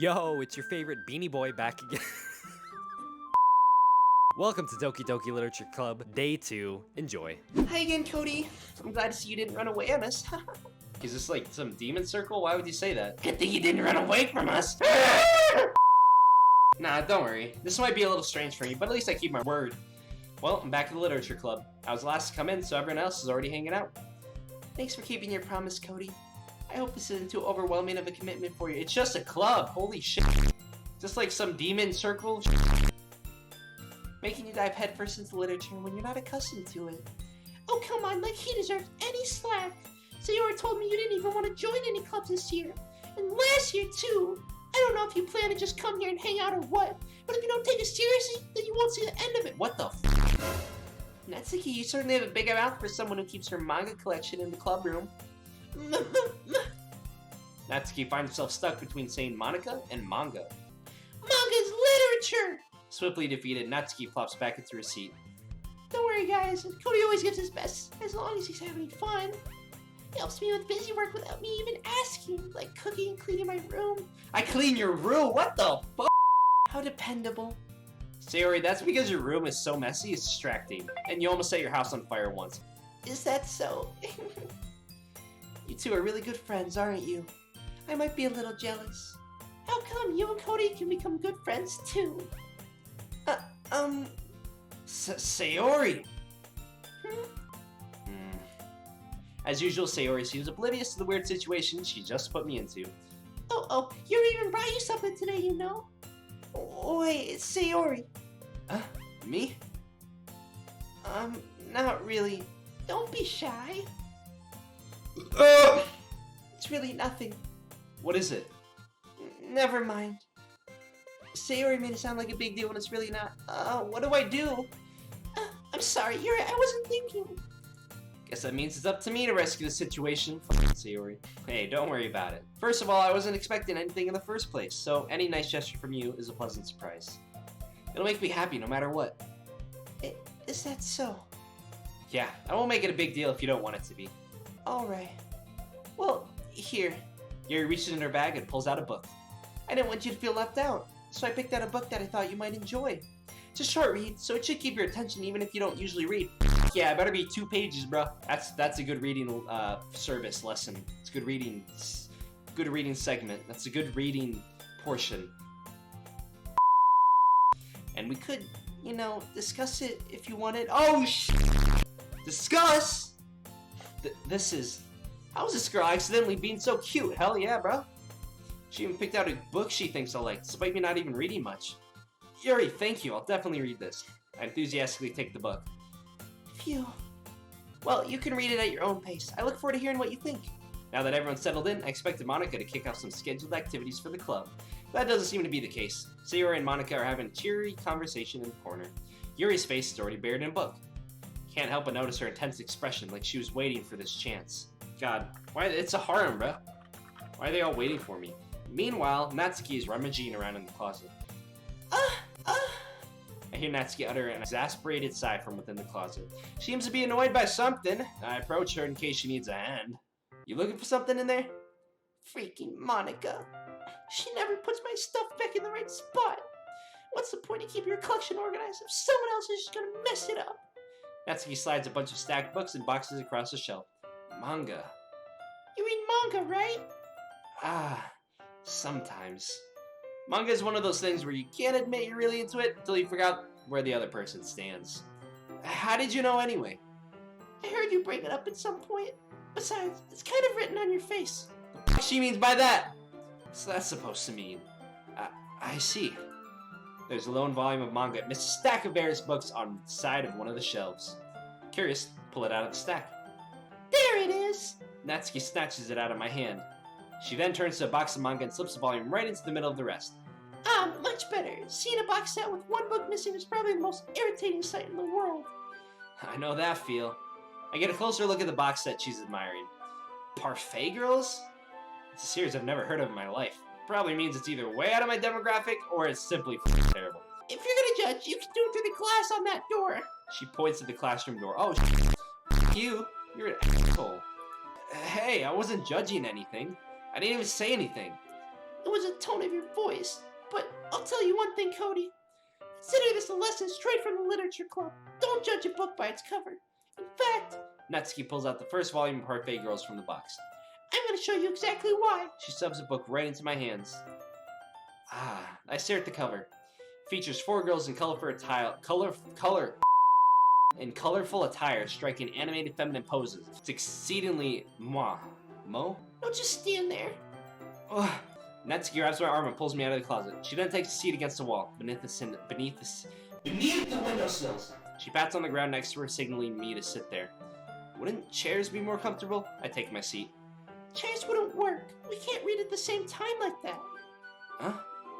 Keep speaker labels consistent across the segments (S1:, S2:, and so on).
S1: Yo, it's your favorite Beanie Boy back again. Welcome to Doki Doki Literature Club, Day 2. Enjoy.
S2: Hi again, Kody. I'm glad to see you didn't run away on us.
S3: Is this like some demon circle? Why would you say that?
S2: Good thing you didn't run away from us.
S3: Nah, don't worry. This might be a little strange for you, but at least I keep my word. Well, I'm back at the Literature Club. I was the last to come in, so everyone else is already hanging out.
S2: Thanks for keeping your promise, Kody. I hope this isn't too overwhelming of a commitment for you.
S3: It's just a club. Holy shit. Just like some demon circle.
S2: Making you dive headfirst into literature when you're not accustomed to it. Oh, come on, like he deserves any slack. Sayori told me you didn't even want to join any clubs this year. And last year, too. I don't know if you plan to just come here and hang out or what, but if you don't take it seriously, then you won't see the end of it.
S3: What the f?
S2: Natsuki, you certainly have a big mouth for someone who keeps her manga collection in the club room.
S3: Natsuki finds himself stuck between saying Monica and manga.
S2: Manga's literature!
S3: Swiftly defeated, Natsuki flops back into her seat.
S2: Don't worry, guys. Kody always gives his best, as long as he's having fun. He helps me with busy work without me even asking, like cooking and cleaning my room.
S3: I clean your room? What the f?
S2: How dependable.
S3: Sayori, that's because your room is so messy, it's distracting. And you almost set your house on fire once.
S2: Is that so? You two are really good friends, aren't you? I might be a little jealous. How come you and Kody can become good friends too?
S3: Sayori! As usual, Sayori seems oblivious to the weird situation she just put me into.
S2: Oh, Yuri even brought you something today, you know? Oh, wait, it's Sayori.
S3: Me?
S2: Not really. Don't be shy. It's really nothing.
S3: What is it?
S2: Never mind. Sayori made it sound like a big deal when it's really not. What do I do? I'm sorry, Yuri, I wasn't thinking.
S3: Guess that means it's up to me to rescue the situation. Sayori. Hey, don't worry about it. First of all, I wasn't expecting anything in the first place, so any nice gesture from you is a pleasant surprise. It'll make me happy no matter what.
S2: Is that so?
S3: Yeah, I won't make it a big deal if you don't want it to be.
S2: Alright. Well, here.
S3: Yuri reaches in her bag and pulls out a book.
S2: I didn't want you to feel left out, so I picked out a book that I thought you might enjoy. It's a short read, so it should keep your attention even if you don't usually read.
S3: Yeah, it better be 2 pages, bro. That's a good reading service lesson. It's good reading segment. That's a good reading portion.
S2: And we could, you know, discuss it if you wanted.
S3: Oh, discuss? This is... How is this girl accidentally being so cute? Hell yeah, bro. She even picked out a book she thinks I'll like, despite me not even reading much. Yuri, thank you. I'll definitely read this. I enthusiastically take the book.
S2: Phew. Well, you can read it at your own pace. I look forward to hearing what you think.
S3: Now that everyone's settled in, I expected Monica to kick off some scheduled activities for the club. That doesn't seem to be the case. Sayori and Monica are having a cheery conversation in the corner. Yuri's face is already buried in a book. Can't help but notice her intense expression, like she was waiting for this chance. God, why? It's a harem, bro. Why are they all waiting for me? Meanwhile, Natsuki is rummaging around in the closet. I hear Natsuki utter an exasperated sigh from within the closet. She seems to be annoyed by something. I approach her in case she needs a hand. You looking for something in there?
S2: Freaking Monica. She never puts my stuff back in the right spot. What's the point of keeping your collection organized if someone else is just gonna mess it up?
S3: Natsuki slides a bunch of stacked books and boxes across the shelf. Manga.
S2: You read manga, right?
S3: Sometimes. Manga is one of those things where you can't admit you're really into it until you forgot where the other person stands. How did you know anyway?
S2: I heard you bring it up at some point. Besides, it's kind of written on your face.
S3: What she means by that? What's that supposed to mean? I see. There's a lone volume of manga amidst a stack of various books on the side of one of the shelves. Curious, pull it out of the stack.
S2: There it is!
S3: Natsuki snatches it out of my hand. She then turns to a box of manga and slips the volume right into the middle of the rest.
S2: Much better. Seeing a box set with one book missing is probably the most irritating sight in the world.
S3: I know that feel. I get a closer look at the box set she's admiring. Parfait Girls? It's a series I've never heard of in my life. Probably means it's either way out of my demographic or it's simply terrible.
S2: If you're gonna judge, you can do it through the glass on that door.
S3: She points to the classroom door. Oh, you. You're an asshole. Hey, I wasn't judging anything. I didn't even say anything.
S2: it was the tone of your voice. But I'll tell you one thing, Kody. Consider this a lesson straight from the literature club. Don't judge a book by its cover. In fact,
S3: Natsuki pulls out the first volume of Parfait Girls from the box.
S2: I'm going to show you exactly why.
S3: She shoves the book right into my hands. I stare at the cover. Features 4 girls in colorful attire striking animated feminine poses. It's exceedingly Mo?
S2: Don't just stand there.
S3: Ugh. Natsuki grabs my arm and pulls me out of the closet. She then takes a seat against the wall, beneath the windowsills. She pats on the ground next to her, signaling me to sit there. Wouldn't chairs be more comfortable? I take my seat.
S2: Chairs wouldn't work. We can't read at the same time like that.
S3: Huh?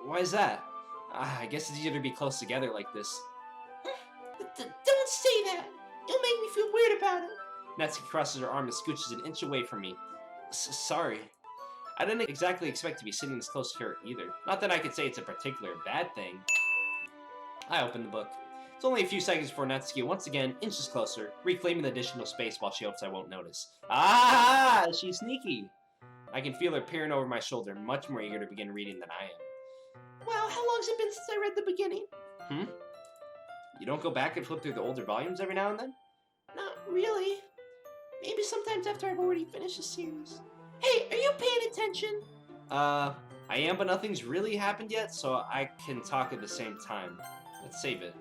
S3: Why is that? I guess it's easier to be close together like this.
S2: Don't say that. You'll make me feel weird about it.
S3: Natsuki crosses her arm and scooches an inch away from me. Sorry. I didn't exactly expect to be sitting this close to her either. Not that I could say it's a particular bad thing. I open the book. It's only a few seconds before Natsuki once again inches closer, reclaiming the additional space while she hopes I won't notice. Ah! She's sneaky! I can feel her peering over my shoulder, much more eager to begin reading than I am.
S2: Wow, how long's it been since I read the beginning?
S3: You don't go back and flip through the older volumes every now and then?
S2: Not really. Maybe sometimes after I've already finished a series. Hey, are you paying attention?
S3: I am, but nothing's really happened yet, so I can talk at the same time. Let's save it.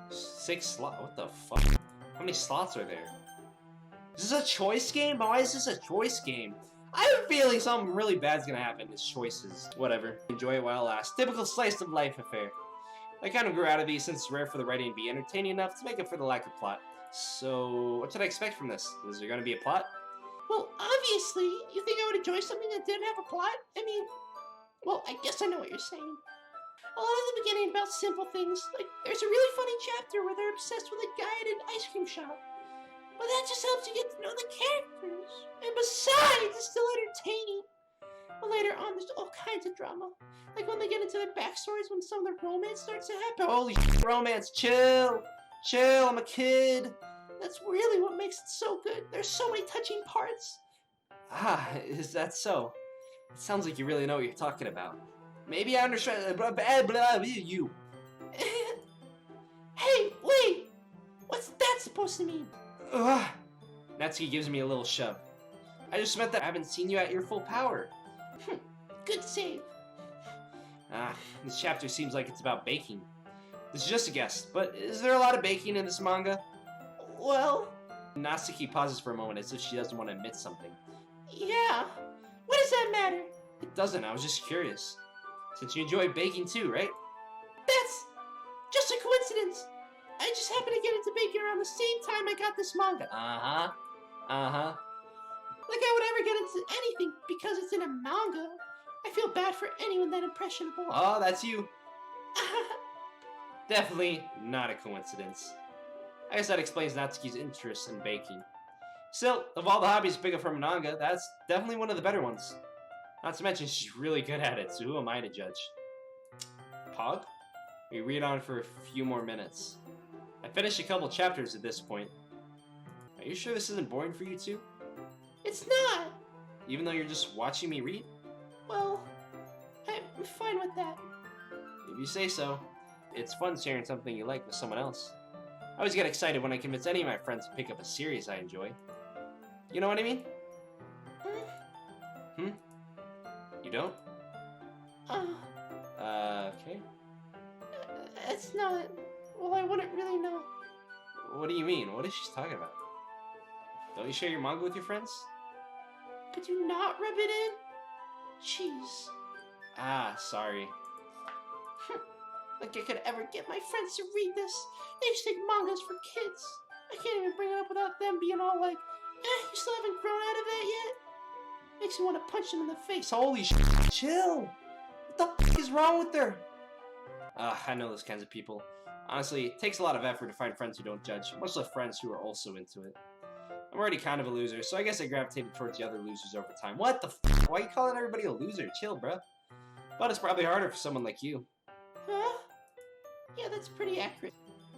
S3: 6 slots? What the fuck? How many slots are there? Is this a choice game? Why is this a choice game? I have a feeling something really bad's gonna happen. It's choices. Whatever. Enjoy it while it lasts. Typical slice of life affair. I kind of grew out of these since it's rare for the writing to be entertaining enough to make up for the lack of plot. So, what should I expect from this? Is there gonna be a plot?
S2: Well, obviously, you think I would enjoy something that didn't have a plot? I mean, well, I guess I know what you're saying. A lot of the beginning about simple things, like there's a really funny chapter where they're obsessed with a guy at an ice cream shop. But that just helps you get to know the characters. And besides, it's still entertaining. But later on, there's all kinds of drama. Like when they get into their backstories when some of their romance starts to happen.
S3: Holy shit, romance, chill! Chill, I'm a kid!
S2: That's really what makes it so good. There's so many touching parts.
S3: Is that so? It sounds like you really know what you're talking about. Maybe I understand. You.
S2: Hey, wait! What's that supposed to mean?
S3: Natsuki gives me a little shove. I just meant that I haven't seen you at your full power.
S2: Good save.
S3: This chapter seems like it's about baking. This is just a guess, but is there a lot of baking in this manga?
S2: Well...
S3: Natsuki pauses for a moment as if she doesn't want to admit something.
S2: Yeah. What does that matter?
S3: It doesn't, I was just curious. Since you enjoy baking too, right?
S2: That's just a coincidence. I just happened to get into baking around the same time I got this manga.
S3: Uh-huh.
S2: Like I would ever get into anything because it's in a manga. I feel bad for anyone that impressionable.
S3: Oh, that's you. Definitely not a coincidence. I guess that explains Natsuki's interest in baking. Still, of all the hobbies to pick up from a manga, that's definitely one of the better ones. Not to mention, she's really good at it, so who am I to judge? Pog? We read on for a few more minutes. I finished a couple chapters at this point. Are you sure this isn't boring for you too?
S2: It's not!
S3: Even though you're just watching me read?
S2: Well, I'm fine with that.
S3: If you say so. It's fun sharing something you like with someone else. I always get excited when I convince any of my friends to pick up a series I enjoy. You know what I mean? You don't? Okay.
S2: It's not... Well, I wouldn't really know.
S3: What do you mean? What is she talking about? Don't you share your manga with your friends?
S2: Could you not rub it in? Jeez.
S3: Sorry.
S2: Like I could ever get my friends to read this. They used to think manga's for kids. I can't even bring it up without them being all like, you still haven't grown out of that yet? Makes me want to punch them in the face.
S3: Holy shit, chill! What the f is wrong with her? I know those kinds of people. Honestly, it takes a lot of effort to find friends who don't judge, much less friends who are also into it. I'm already kind of a loser, so I guess I gravitated towards the other losers over time. What the f? Why are you calling everybody a loser? Chill, bruh. But it's probably harder for someone like you.
S2: Huh? Yeah, that's pretty accurate.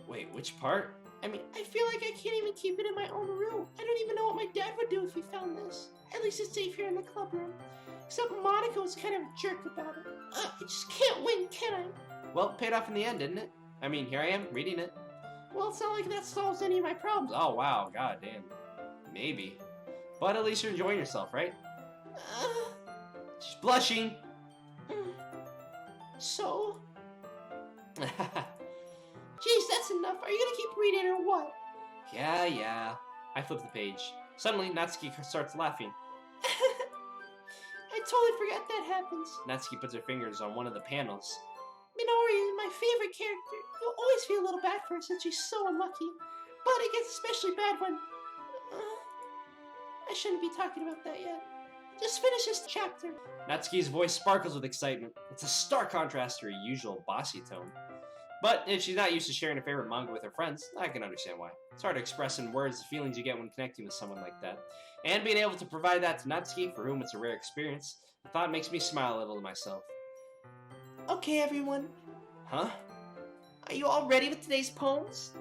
S3: Wait, which part?
S2: I mean, I feel like I can't even keep it in my own room. I don't even know what my dad would do if he found this. At least it's safe here in the club room. Except Monica was kind of a jerk about it. I just can't win, can I?
S3: Well, it paid off in the end, didn't it? I mean, here I am, reading it.
S2: Well, it's not like that solves any of my problems.
S3: Oh, wow, goddamn. Maybe. But at least you're enjoying yourself, right? She's blushing.
S2: So? Jeez, that's enough. Are you gonna keep reading or what?
S3: Yeah. I flip the page. Suddenly, Natsuki starts laughing.
S2: I totally forgot that happens.
S3: Natsuki puts her fingers on one of the panels.
S2: Minori is my favorite character. You'll always feel a little bad for her since she's so unlucky. But it gets especially bad when... I shouldn't be talking about that yet. Just finish this chapter.
S3: Natsuki's voice sparkles with excitement. It's a stark contrast to her usual bossy tone. But if she's not used to sharing a favorite manga with her friends, I can understand why. It's hard to express in words the feelings you get when connecting with someone like that. And being able to provide that to Natsuki, for whom it's a rare experience, the thought makes me smile a little to myself.
S2: Okay, everyone.
S3: Huh?
S2: Are you all ready with today's poems?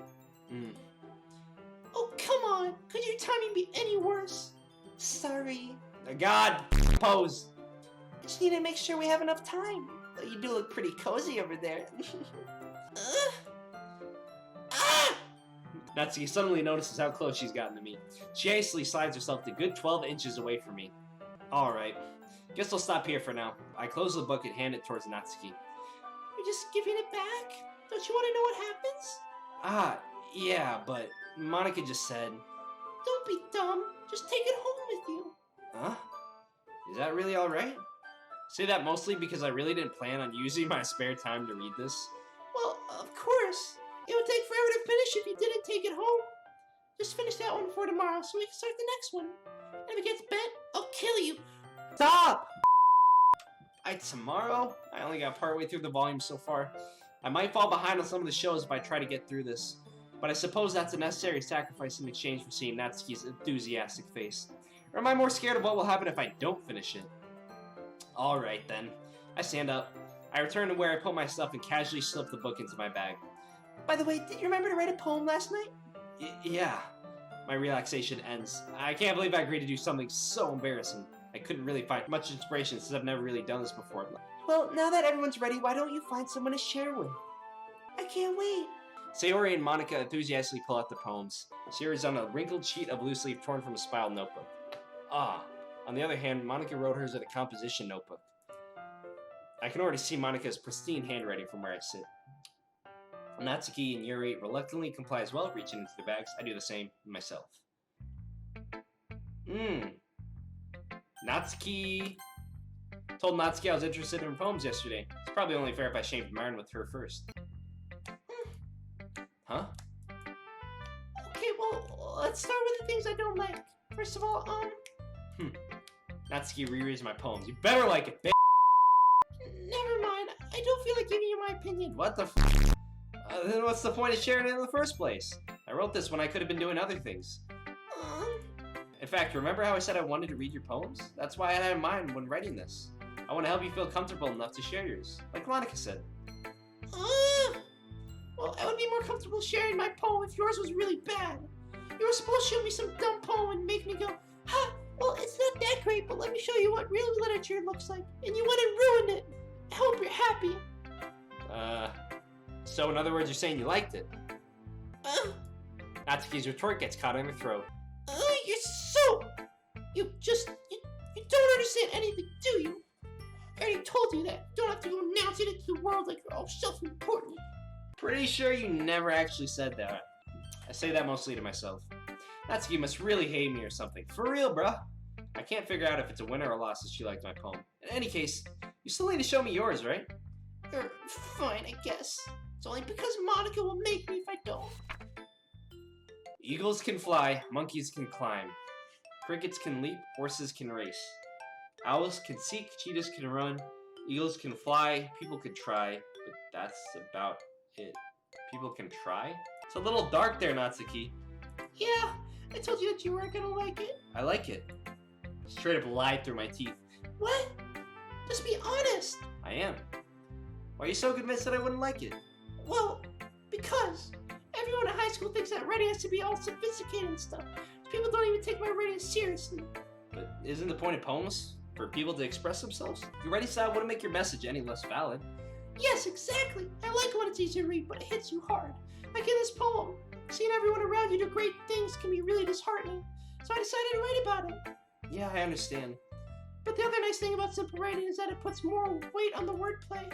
S2: Oh, come on. Could your timing be any worse? Sorry.
S3: God, pose.
S2: I just need to make sure we have enough time. Though you do look pretty cozy over there.
S3: Natsuki suddenly notices how close she's gotten to me. She hastily slides herself a good 12 inches away from me. Alright, guess I'll stop here for now. I close the book and hand it towards Natsuki.
S2: You're just giving it back? Don't you want to know what happens?
S3: Yeah, but Monica just said...
S2: Don't be dumb. Just take it home with you.
S3: Huh? Is that really alright? Say that mostly because I really didn't plan on using my spare time to read this.
S2: Well, of course. It would take forever to finish if you didn't take it home. Just finish that one for tomorrow so we can start the next one. And if it gets bent, I'll kill you.
S3: Stop! Tomorrow? I only got partway through the volume so far. I might fall behind on some of the shows if I try to get through this. But I suppose that's a necessary sacrifice in exchange for seeing Natsuki's enthusiastic face. Or am I more scared of what will happen if I don't finish it? Alright then. I stand up. I return to where I put my stuff and casually slip the book into my bag.
S2: By the way, did you remember to write a poem last night?
S3: Yeah. My relaxation ends. I can't believe I agreed to do something so embarrassing. I couldn't really find much inspiration since I've never really done this before.
S2: Well, now that everyone's ready, why don't you find someone to share with? I can't wait.
S3: Sayori and Monica enthusiastically pull out the poems. Sayori's on a wrinkled sheet of loose leaf torn from a spiral notebook. On the other hand, Monica wrote hers with a composition notebook. I can already see Monica's pristine handwriting from where I sit. Natsuki and Yuri reluctantly comply as well, reaching into their bags. I do the same myself. Natsuki... Told Natsuki I was interested in her poems yesterday. It's probably only fair if I shamed mine with her first. Huh?
S2: Okay, well, let's start with the things I don't like. First of all,
S3: Natsuki rereads my poems. You better like it, bitch!
S2: Never mind. I don't feel like giving you my opinion.
S3: What the then what's the point of sharing it in the first place? I wrote this when I could have been doing other things. In fact, remember how I said I wanted to read your poems? That's why I had in mind when writing this. I want to help you feel comfortable enough to share yours, like Monica said.
S2: Well, I would be more comfortable sharing my poem if yours was really bad. You were supposed to show me some dumb poem and make me go, ha, well, it's not that great, but let me show you what real literature looks like. And you went and ruined it. I hope you're happy.
S3: So in other words, you're saying you liked it? Natsuki's retort gets caught in her throat.
S2: You're so... You don't understand anything, do you? I already told you that. You don't have to go announcing it to the world like you're all self-important.
S3: Pretty sure you never actually said that. I say that mostly to myself. Natsuki must really hate me or something. For real, bruh. I can't figure out if it's a win or a loss that she liked my poem. In any case, you still need to show me yours, right?
S2: Fine, I guess. It's only because Monica will make me if I don't.
S3: Eagles can fly, monkeys can climb. Crickets can leap, horses can race. Owls can seek, cheetahs can run. Eagles can fly, people could try. But that's about it. People can try? It's a little dark there, Natsuki.
S2: Yeah, I told you that you weren't gonna like it.
S3: I like it. Straight up lied through my teeth.
S2: What? Just be honest.
S3: I am. Why are you so convinced that I wouldn't like it?
S2: Well, because everyone in high school thinks that writing has to be all sophisticated and stuff. People don't even take my writing seriously.
S3: but isn't the point of poems for people to express themselves? Your writing style wouldn't make your message any less valid.
S2: Yes, exactly. I like when it's easy to read, but it hits you hard. Like in this poem, seeing everyone around you do great things can be really disheartening. So I decided to write about it.
S3: Yeah, I understand.
S2: But the other nice thing about simple writing is that it puts more weight on the wordplay.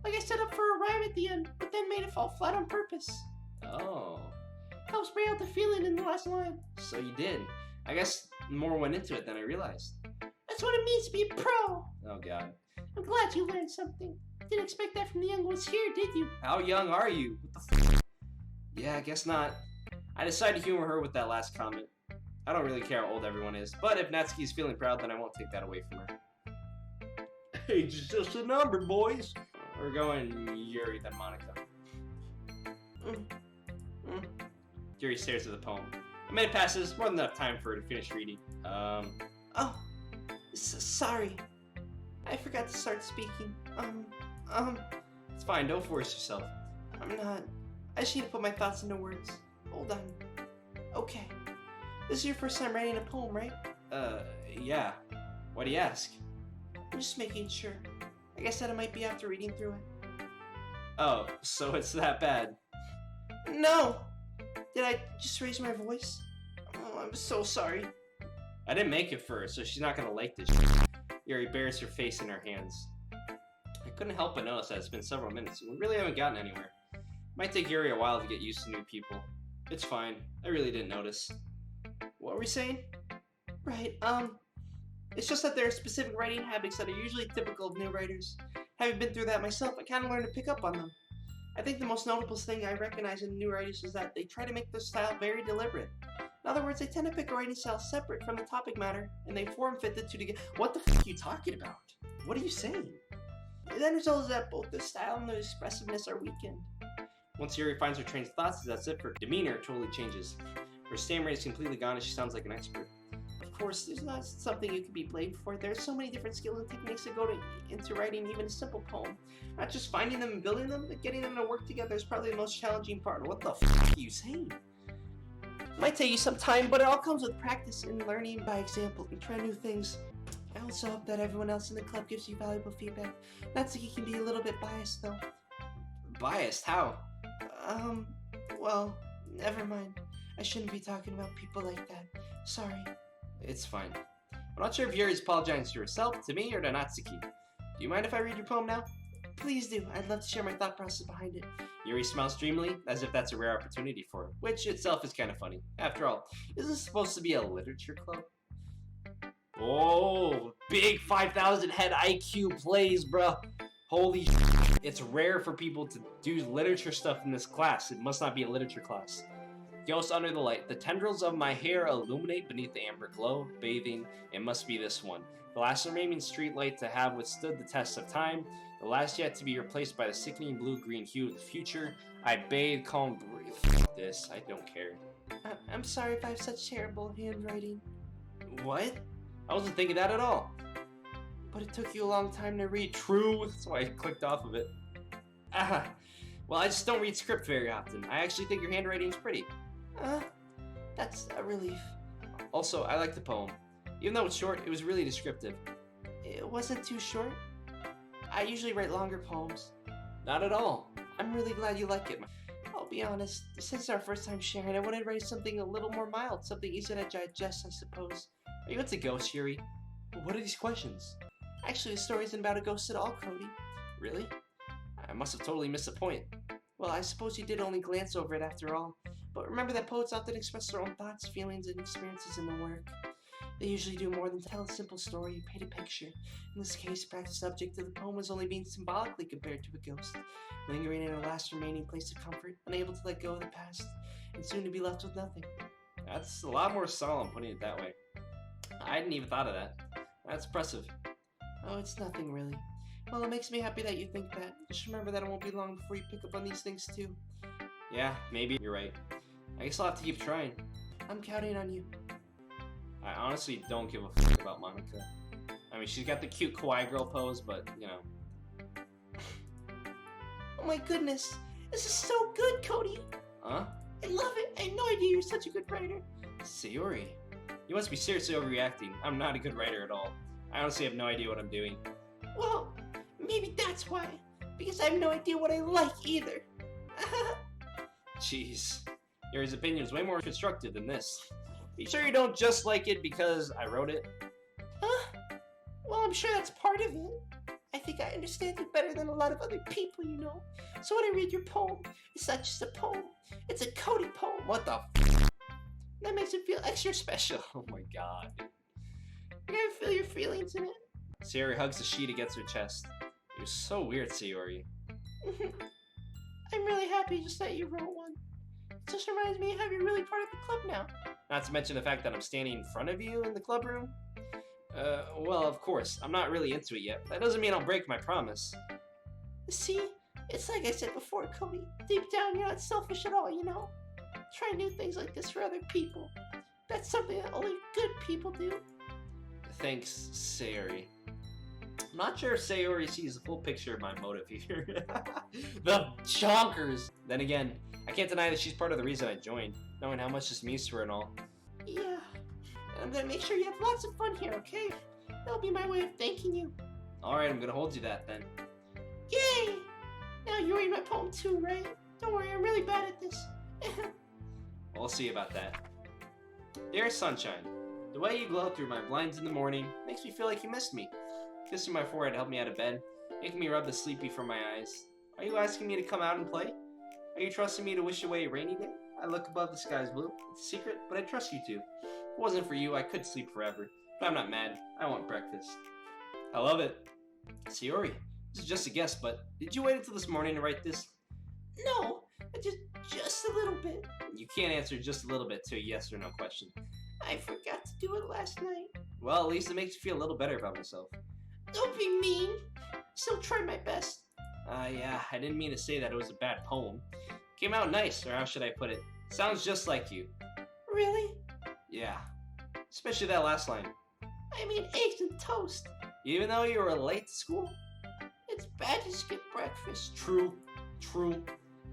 S2: Like I set up for a rhyme at the end, but then made it fall flat on purpose.
S3: Oh,
S2: Helps bring out the feeling in the last line.
S3: so you did. I guess more went into it than I realized.
S2: That's what it means to be a pro.
S3: Oh god.
S2: I'm glad you learned something. Didn't expect that from the young ones here, did you?
S3: How young are you? What the f? Yeah, I guess not. I decided to humor her with that last comment. I don't really care how old everyone is, but if Natsuki's feeling proud, then I won't take that away from her. Age is just a number, boys. We're going Yuri, then Monica. Yuri stares at the poem. A minute passes, more than enough time for her to finish reading.
S2: Oh, sorry. I forgot to start speaking.
S3: It's fine, don't force yourself.
S2: I'm not. I just need to put my thoughts into words. Hold on. Okay. This is your first time writing a poem, right?
S3: Yeah. Why do you ask?
S2: I'm just making sure. Like I said, I might be after reading through it.
S3: Oh, so it's that bad.
S2: No! Did I just raise my voice? Oh, I'm so sorry.
S3: I didn't make it first, so she's not gonna like this. Yuri buries her face in her hands. I couldn't help but notice that it's been several minutes, and we really haven't gotten anywhere. It might take Yuri a while to get used to new people. It's fine. I really didn't notice. What were we saying?
S2: Right, it's just that there are specific writing habits that are usually typical of new writers. Having been through that myself, I kind of learned to pick up on them. I think the most notable thing I recognize in new writers is that they try to make their style very deliberate. In other words, they tend to pick a writing style separate from the topic matter, and they form fit the two together.
S3: What the f are you talking about? What are you saying?
S2: The end result is that both the style and the expressiveness are weakened.
S3: Once Yuri finds her train of thoughts, that's it. Her demeanor totally changes. Her stammering is completely gone and she sounds like an expert.
S2: Of course, there's not something you can be blamed for. There are so many different skills and techniques that go into writing even a simple poem. Not just finding them and building them, but getting them to work together is probably the most challenging part.
S3: What the f are you saying?
S2: It might take you some time, but it all comes with practice and learning by example and trying new things. I also hope that everyone else in the club gives you valuable feedback. Natsuki can be a little bit biased though.
S3: Biased? How?
S2: Well, never mind. I shouldn't be talking about people like that. Sorry.
S3: It's fine. I'm not sure if Yuri's apologizing to herself, to me, or to Natsuki. Do you mind if I read your poem now?
S2: Please do. I'd love to share my thought process behind it.
S3: Yuri smiles dreamily, as if that's a rare opportunity for her, which itself is kind of funny. After all, isn't this supposed to be a literature club? Oh, big 5,000 head IQ plays, bro. Holy shit. It's rare for people to do literature stuff in this class. It must not be a literature class. Ghost under the light. The tendrils of my hair illuminate beneath the amber glow, bathing. It must be this one. The last remaining street light to have withstood the test of time. The last yet to be replaced by the sickening blue-green hue of the future. I bathe, calm, breathe. Fuck this. I don't care.
S2: I'm sorry if I have such terrible handwriting.
S3: What? I wasn't thinking that at all.
S2: But it took you a long time to read.
S3: True. That's why I clicked off of it. Well, I just don't read script very often. I actually think your handwriting's pretty.
S2: That's a relief.
S3: Also, I like the poem. Even though it's short, it was really descriptive.
S2: It wasn't too short. I usually write longer poems.
S3: Not at all.
S2: I'm really glad you like it. I'll be honest, since our first time sharing, I wanted to write something a little more mild, something easier to digest, I suppose.
S3: Are you into ghosts, Yuri? What are these questions?
S2: Actually, the story isn't about a ghost at all, Kody.
S3: Really? I must have totally missed the point.
S2: Well, I suppose you did only glance over it after all. But remember that poets often express their own thoughts, feelings, and experiences in their work. They usually do more than tell a simple story or paint a picture. In this case, perhaps the subject of the poem was only being symbolically compared to a ghost, lingering in a last remaining place of comfort, unable to let go of the past, and soon to be left with nothing.
S3: That's a lot more solemn putting it that way. I hadn't even thought of that. That's impressive.
S2: Oh, it's nothing really. Well, it makes me happy that you think that. Just remember that it won't be long before you pick up on these things too.
S3: Yeah, maybe you're right. I guess I'll have to keep trying.
S2: I'm counting on you.
S3: I honestly don't give a fuck about Monica. I mean, she's got the cute kawaii girl pose, but, you know.
S2: Oh my goodness. This is so good, Kody.
S3: Huh?
S2: I love it. I had no idea you're such a good writer.
S3: Sayori, You must be seriously overreacting. I'm not a good writer at all. I honestly have no idea what I'm doing.
S2: Well, maybe that's why. Because I have no idea what I like either.
S3: Jeez. Yuri's opinion is way more constructive than this. Be sure you don't just like it because I wrote it?
S2: Huh? Well, I'm sure that's part of it. I think I understand it better than a lot of other people, you know. So when I read your poem, it's not just a poem. It's a Kody poem.
S3: What the
S2: That makes it feel extra special.
S3: Oh my god.
S2: I gotta feel your feelings in it.
S3: Sayori hugs the sheet against her chest. You're so weird, Sayori.
S2: I'm really happy just that you wrote one. It just reminds me how you're really part of the club now.
S3: Not to mention the fact that I'm standing in front of you in the club room. Well, of course, I'm not really into it yet. That doesn't mean I'll break my promise.
S2: See, it's like I said before, Kody. Deep down, you're not selfish at all, you know? Try new things like this for other people. That's something that only good people do.
S3: Thanks, Sayori. I'm not sure if Sayori sees the full picture of my motive here. The chonkers! Then again, I can't deny that she's part of the reason I joined, knowing how much this means to her and all.
S2: Yeah. And I'm gonna make sure you have lots of fun here, okay? That'll be my way of thanking you.
S3: Alright, I'm gonna hold you that then.
S2: Yay! Now you read my poem too, right? Don't worry, I'm really bad at this.
S3: We'll see about that. Dear Sunshine, the way you glow through my blinds in the morning makes me feel like you missed me. Kissing my forehead helped me out of bed, making me rub the sleepy from my eyes. Are you asking me to come out and play? Are you trusting me to wish away a rainy day? I look above the sky's blue. It's a secret, but I trust you to. If it wasn't for you, I could sleep forever. But I'm not mad. I want breakfast. I love it. Sayori, this is just a guess, but did you wait until this morning to write this?
S2: No, just a little bit.
S3: You can't answer just a little bit to a yes or no question.
S2: I forgot to do it last night.
S3: Well, at least it makes you feel a little better about myself.
S2: Don't be mean. Still try my best.
S3: Yeah, I didn't mean to say that it was a bad poem. Came out nice, or how should I put it? Sounds just like you.
S2: Really?
S3: Yeah. Especially that last line.
S2: I mean eggs and toast.
S3: Even though you were late to school?
S2: It's bad to skip breakfast.
S3: True.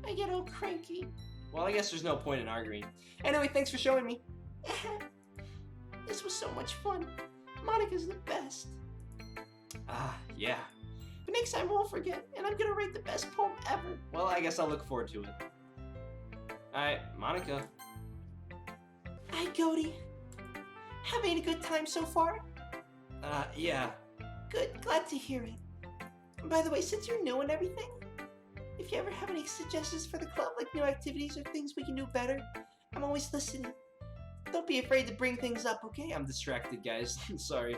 S2: I get all cranky.
S3: Well, I guess there's no point in arguing. Anyway, thanks for showing me.
S2: This was so much fun. Monica's the best.
S3: Yeah.
S2: But next time I won't forget, and I'm gonna write the best poem ever.
S3: Well, I guess I'll look forward to it. Alright, Monica.
S2: Hi, Kody. Having a good time so far?
S3: Yeah.
S2: Good, glad to hear it. By the way, since you're new and everything, if you ever have any suggestions for the club, like new activities or things we can do better, I'm always listening. Don't be afraid to bring things up, okay?
S3: I'm distracted, guys. Sorry.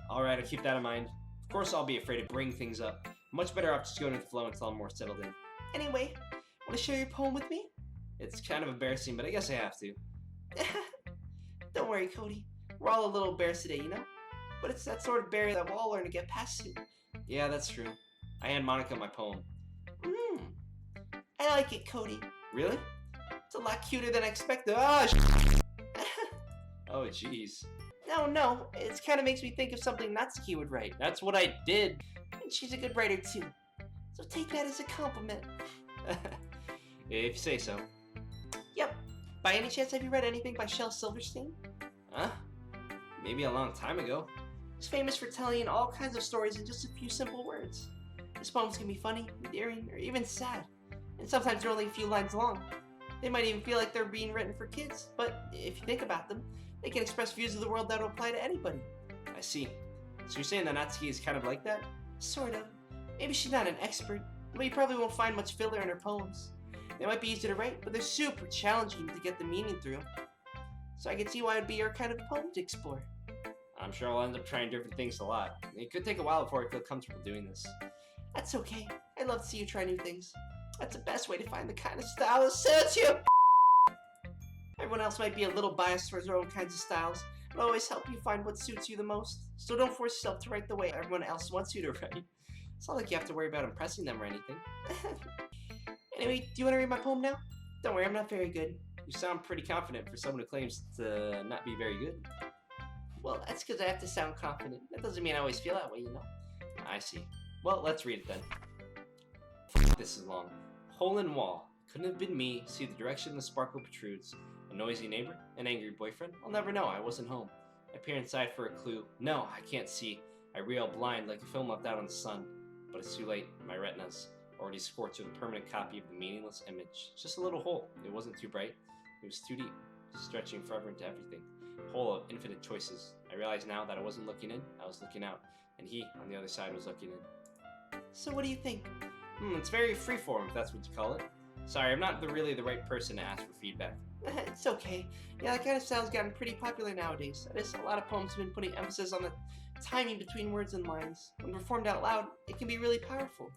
S3: Alright, I'll keep that in mind. Of course I'll be afraid to bring things up. Much better off just going with the flow until I'm more settled in.
S2: Anyway, want to share your poem with me?
S3: It's kind of embarrassing, but I guess I have to.
S2: Don't worry, Kody. We're all a little embarrassed today, you know? But it's that sort of barrier that we'll all learn to get past soon.
S3: Yeah, that's true. I hand Monica my poem.
S2: I like it, Kody.
S3: Really?
S2: It's a lot cuter than I expected.
S3: Oh, jeez.
S2: No, it kind of makes me think of something Natsuki would write.
S3: That's what I did.
S2: And she's a good writer, too. So take that as a compliment.
S3: If you say so.
S2: Yep. By any chance, have you read anything by Shel Silverstein?
S3: Huh? Maybe a long time ago.
S2: He's famous for telling all kinds of stories in just a few simple words. His poems can be funny, endearing, or even sad. And sometimes they're only a few lines long. They might even feel like they're being written for kids, but if you think about them, they can express views of the world that will apply to anybody.
S3: I see. So you're saying that Natsuki is kind of like that?
S2: Sort of. Maybe she's not an expert, but you probably won't find much filler in her poems. They might be easy to write, but they're super challenging to get the meaning through. So I can see why it would be your kind of poem to explore.
S3: I'm sure I'll end up trying different things a lot. It could take a while before I feel comfortable doing this.
S2: That's okay. I'd love to see you try new things. That's the best way to find the kind of style that suits you. Everyone else might be a little biased towards their own kinds of styles, but I'll always help you find what suits you the most. So don't force yourself to write the way everyone else wants you to write. It's not like you have to worry about impressing them or anything. Anyway, do you want to read my poem now? Don't worry, I'm not very good.
S3: You sound pretty confident for someone who claims to not be very good.
S2: Well, that's because I have to sound confident. That doesn't mean I always feel that way, you know?
S3: I see. Well, let's read it then. This is long. Hole in wall. Couldn't have been me. See the direction the sparkle protrudes. A noisy neighbor? An angry boyfriend? I'll never know. I wasn't home. I peer inside for a clue. No, I can't see. I reel blind like a film left out in the sun. But it's too late. My retina's already scorched with a permanent copy of the meaningless image. Just a little hole. It wasn't too bright. It was too deep, stretching forever into everything. A hole of infinite choices. I realize now that I wasn't looking in, I was looking out. And he, on the other side, was looking in.
S2: So what do you think?
S3: It's very freeform, if that's what you call it. Sorry, I'm not really the right person to ask for feedback.
S2: It's okay. Yeah, that kind of style's gotten pretty popular nowadays. That is, a lot of poems have been putting emphasis on the timing between words and lines. When performed out loud, it can be really powerful.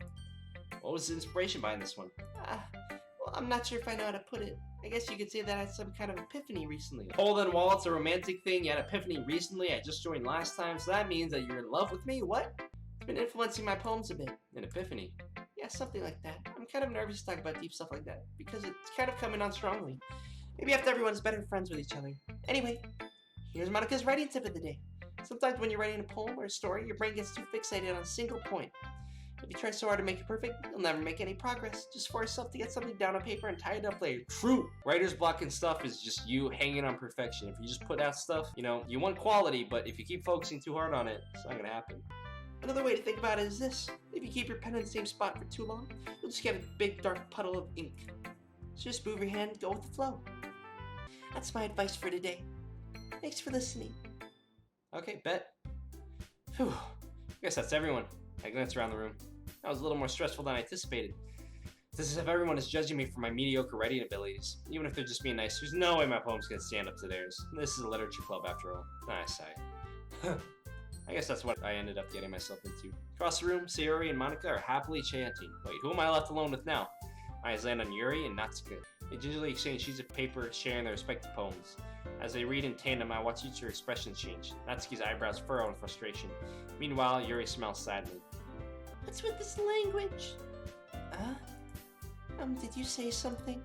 S3: What was the inspiration behind this one?
S2: Well, I'm not sure if I know how to put it. I guess you could say that I had some kind of epiphany recently.
S3: Oh, then while it's a romantic thing, you had epiphany recently, I just joined last time, so that means that you're in love with me? What?
S2: It's been influencing my poems a bit.
S3: An epiphany?
S2: Yeah, something like that. I'm kind of nervous to talk about deep stuff like that, because it's kind of coming on strongly. Maybe after everyone's better friends with each other. Anyway, here's Monika's writing tip of the day. Sometimes when you're writing a poem or a story, your brain gets too fixated on a single point. If you try so hard to make it perfect, you'll never make any progress. Just force yourself to get something down on paper and tie it up later.
S3: True! Writer's block and stuff is just you hanging on perfection. If you just put out stuff, you know, you want quality, but if you keep focusing too hard on it, it's not gonna happen.
S2: Another way to think about it is this. If you keep your pen in the same spot for too long, you'll just get a big dark puddle of ink. So just move your hand and go with the flow. That's my advice for today. Thanks for listening.
S3: Okay, bet. Whew. I guess that's everyone. I glance around the room. That was a little more stressful than I anticipated. This is if everyone is judging me for my mediocre writing abilities. Even if they're just being nice, there's no way my poems can stand up to theirs. This is a literature club after all. I sigh. I guess that's what I ended up getting myself into. Across the room, Sayori and Monika are happily chanting. Wait, who am I left alone with now? My eyes land on Yuri and Natsuki. They gingerly exchange sheets of paper, sharing their respective poems. As they read in tandem, I watch each of their expressions change. Natsuki's eyebrows furrow in frustration. Meanwhile, Yuri smiles sadly.
S2: What's with this language? Did you say something?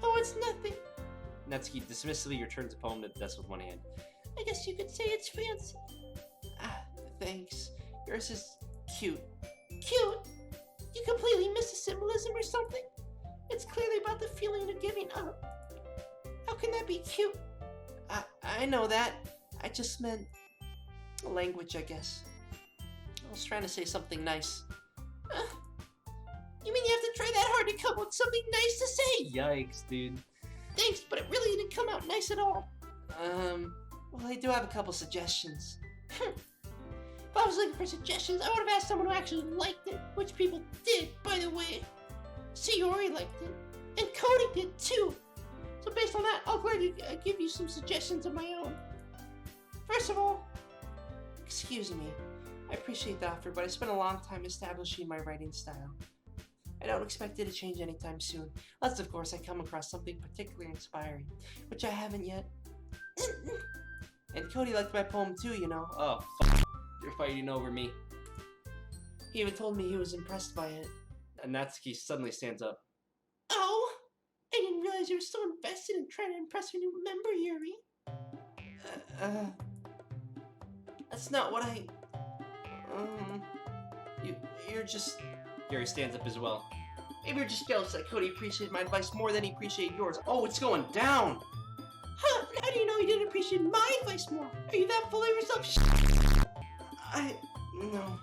S2: Oh, it's nothing.
S3: Natsuki dismissively returns the poem to the desk with one hand.
S2: I guess you could say it's fancy. Thanks. Yours is cute. Cute? You completely missed the symbolism or something? It's clearly about the feeling of giving up. How can that be cute? I know that. I just meant language, I guess. I was trying to say something nice. You mean you have to try that hard to come up with something nice to say?
S3: Yikes, dude.
S2: Thanks, but it really didn't come out nice at all. Well, I do have a couple suggestions. If I was looking for suggestions, I would have asked someone who actually liked it, which people did, by the way. Sayori liked it, and Kody did too. So based on that, I'll gladly give you some suggestions of my own. First of all, excuse me. I appreciate the offer, but I spent a long time establishing my writing style. I don't expect it to change anytime soon, unless of course I come across something particularly inspiring, which I haven't yet. And Kody liked my poem too, you know.
S3: Oh, f***. You're fighting over me.
S2: He even told me he was impressed by it.
S3: And Natsuki suddenly stands up.
S2: Oh! I didn't realize you were so invested in trying to impress your new member, Yuri. That's not what I... You're just...
S3: Yuri stands up as well.
S2: Maybe you're just jealous that Kody appreciated my advice more than he appreciated yours.
S3: Oh, it's going down!
S2: Huh? How do you know he didn't appreciate my advice more? Are you that full of yourself? No.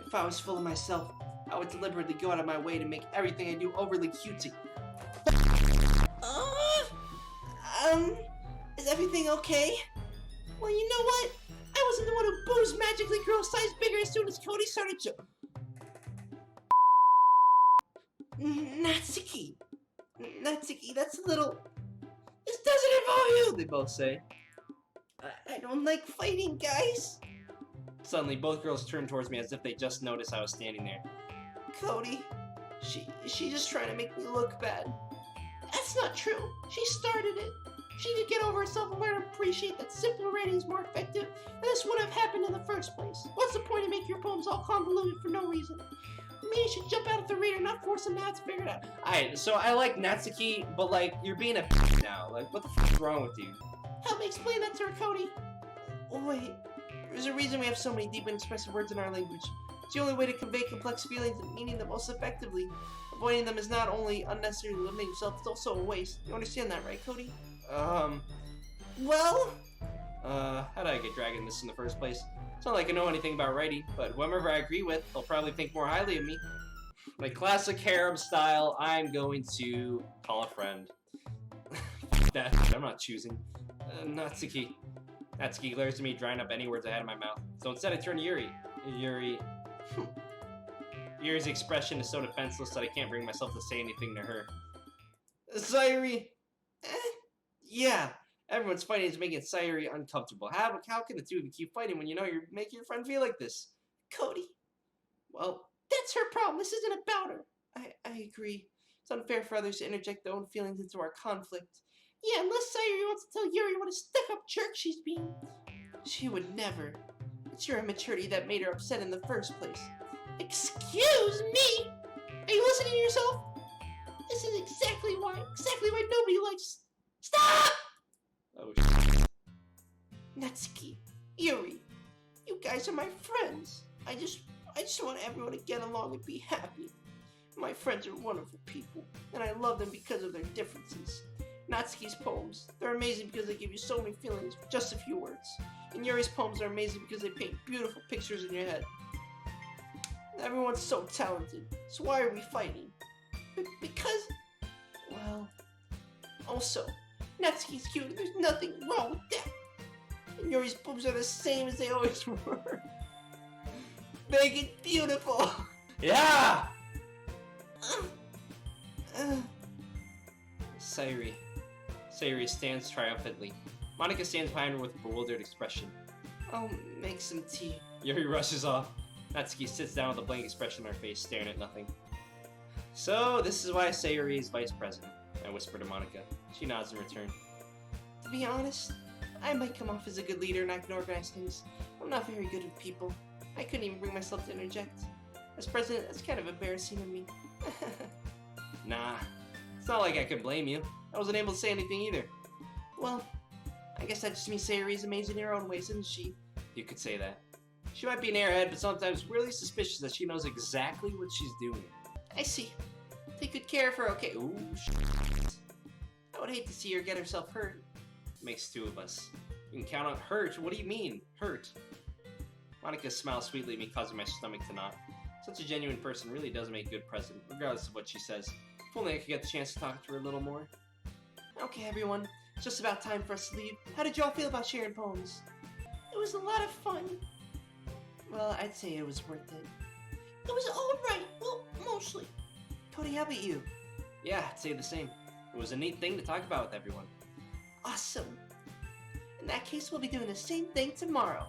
S2: If I was full of myself, I would deliberately go out of my way to make everything I do overly cutesy. Is everything okay? Well, you know what? I wasn't the one who boozed magically grew a size bigger as soon as Kody started to... Natsuki, that's a little... This doesn't involve you, they both say. I don't like fighting, guys.
S3: Suddenly, both girls turn towards me as if they just noticed I was standing there.
S2: Kody, she's just trying to make me look bad. That's not true. She started it. She could get over herself and learn to appreciate that simple writing is more effective, and this wouldn't have happened in the first place. What's the point of making your poems all convoluted for no reason? Maybe you should jump out at the reader, not force them to have to figure it out.
S3: Alright, so I like Natsuki, but like, you're being a bitch now. Like, what the f is wrong with you?
S2: Help me explain that to her, Kody. Oh, wait. There's a reason we have so many deep and expressive words in our language. It's the only way to convey complex feelings and meaning them most effectively. Avoiding them is not only unnecessarily limiting yourself, it's also a waste. You understand that, right, Kody? Well?
S3: How'd I get dragged in this in the first place? It's not like I know anything about writing, but whoever I agree with, they'll probably think more highly of me. My classic harem style, I'm going to call a friend. That, I'm not choosing. Natsuki. Natsuki glares at me, drying up any words I had in my mouth. So instead I turn to Yuri. Yuri's expression is so defenseless that I can't bring myself to say anything to her. Sayuri! Yeah, everyone's fighting is making Sayuri uncomfortable. How can the two of you keep fighting when you know you're making your friend feel like this?
S2: Cody,
S3: Well,
S2: that's her problem. This isn't about her. I agree. It's unfair for others to interject their own feelings into our conflict. Yeah, unless Sayuri wants to tell Yuri what a stuck-up jerk she's being. She would never. It's your immaturity that made her upset in the first place. Excuse me? Are you listening to yourself? This is exactly why nobody likes. Stop!
S3: oh shit.
S2: Natsuki, Yuri, you guys are my friends. I just want everyone to get along and be happy. My friends are wonderful people, and I love them because of their differences. Natsuki's poems, they're amazing because they give you so many feelings with just a few words. And Yuri's poems are amazing because they paint beautiful pictures in your head. Everyone's so talented, so why are we fighting? Because, well, also, Natsuki's cute and there's nothing wrong with that. And Yuri's boobs are the same as they always were. Make it beautiful!
S3: Yeah! Sayuri. Sayuri stands triumphantly. Monica stands behind her with a bewildered expression.
S2: I'll make some tea.
S3: Yuri rushes off. Natsuki sits down with a blank expression on her face, staring at nothing. So, this is why Sayuri is vice president, I whisper to Monica. She nods in return.
S2: To be honest, I might come off as a good leader and I can organize things. I'm not very good with people. I couldn't even bring myself to interject. As president, that's kind of embarrassing of me.
S3: Nah, it's not like I could blame you. I wasn't able to say anything either.
S2: Well, I guess that just means Sayuri's amazing in her own ways, isn't she?
S3: You could say that. She might be an airhead, but sometimes really suspicious that she knows exactly what she's doing.
S2: I see. Take good care of her, okay?
S3: Ooh,
S2: I would hate to see her get herself hurt.
S3: Makes two of us. You can count on hurt. What do you mean, hurt? Monica smiles sweetly at me, causing my stomach to knot. Such a genuine person really does make a good president, regardless of what she says. If only I could get the chance to talk to her a little more.
S2: Okay, everyone. It's just about time for us to leave. How did y'all feel about sharing poems? It was a lot of fun. Well, I'd say it was worth it. It was alright. Well, mostly. Cody, how about you?
S3: Yeah, I'd say the same. It was a neat thing to talk about with everyone.
S2: Awesome. In that case, we'll be doing the same thing tomorrow.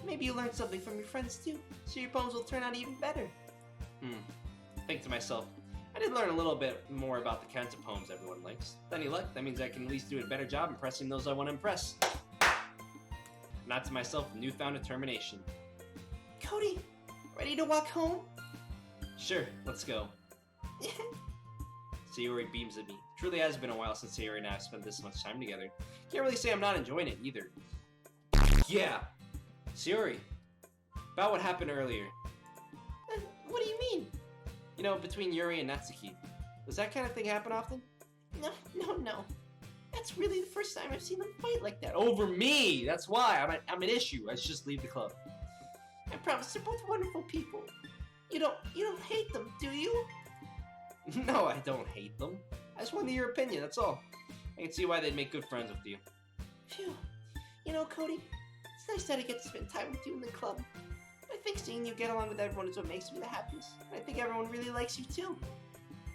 S2: Maybe you learned something from your friends too, so your poems will turn out even better.
S3: Think to myself, I did learn a little bit more about the kinds of poems everyone likes. With any luck, that means I can at least do a better job impressing those I want to impress. Not to myself, newfound determination.
S2: Cody, ready to walk home?
S3: Sure, let's go. Sayuri beams at me. Truly has been a while since Sayuri and I have spent this much time together. Can't really say I'm not enjoying it either. Yeah! Sayuri, about what happened earlier.
S2: What do you mean?
S3: You know, between Yuri and Natsuki. Does that kind of thing happen often?
S2: No. That's really the first time I've seen them fight like that.
S3: Over me! That's why! I'm an issue. I should just leave the club.
S2: I promise they're both wonderful people. You don't hate them, do you?
S3: No, I don't hate them. I just wanted your opinion, that's all. I can see why they'd make good friends with you.
S2: Phew. You know, Cody, it's nice that I get to spend time with you in the club. I think seeing you get along with everyone is what makes me the happiest. I think everyone really likes you too.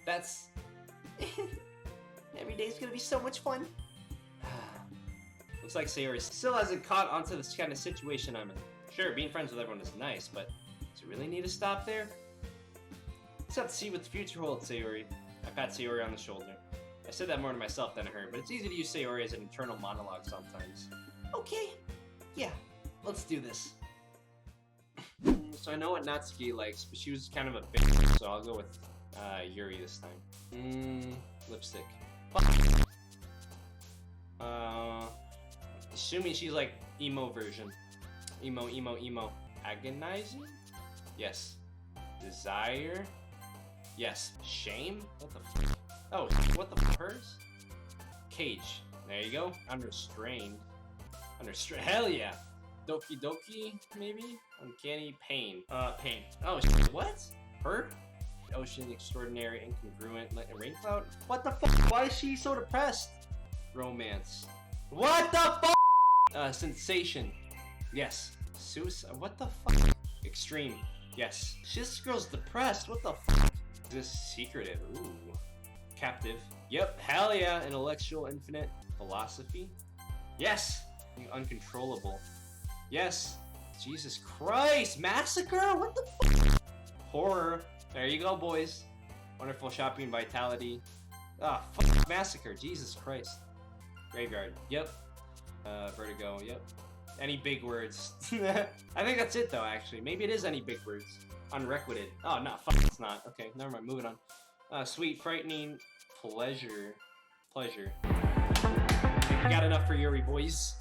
S3: That's...
S2: Every day's gonna be so much fun.
S3: Looks like Sayuri still hasn't caught onto this kind of situation I'm in. Sure, being friends with everyone is nice, but does it really need to stop there? Let's have to see what the future holds, Sayuri. I pat Sayuri on the shoulder. I said that more to myself than to her, but it's easy to use Sayuri as an internal monologue sometimes.
S2: Okay. Yeah,
S3: let's do this. So I know what Natsuki likes, but she was kind of a bitch, so I'll go with Yuri this time. Lipstick. Assuming she's like emo version. Emo. Agonizing? Yes. Desire? Yes. Shame? What the f? Oh, what the f? Hers? Cage. There you go. Unrestrained. Under stress. Hell yeah. Doki Doki, maybe? Uncanny pain.
S4: Pain.
S3: Oh, shit. What? Hurt? Ocean, extraordinary, incongruent, like a rain cloud? What the fuck? Why is she so depressed? Romance. What the fuck? Sensation. Yes. What the fuck? Extreme. Yes. This girl's depressed. What the fuck? This secretive. Ooh. Captive. Yep. Hell yeah. Intellectual, infinite. Philosophy. Yes. Uncontrollable. Yes. Jesus Christ. Massacre? What the fuck? Horror. There you go, boys. Wonderful shopping, vitality. Ah, fuck. Massacre. Jesus Christ. Graveyard. Yep. Vertigo. Yep. Any big words? I think that's it, though, actually. Maybe it is any big words. Unrequited. Oh, no. Fuck, it's not. Okay, never mind. Moving on. Sweet, frightening, pleasure. Pleasure. We got enough for Yuri, boys.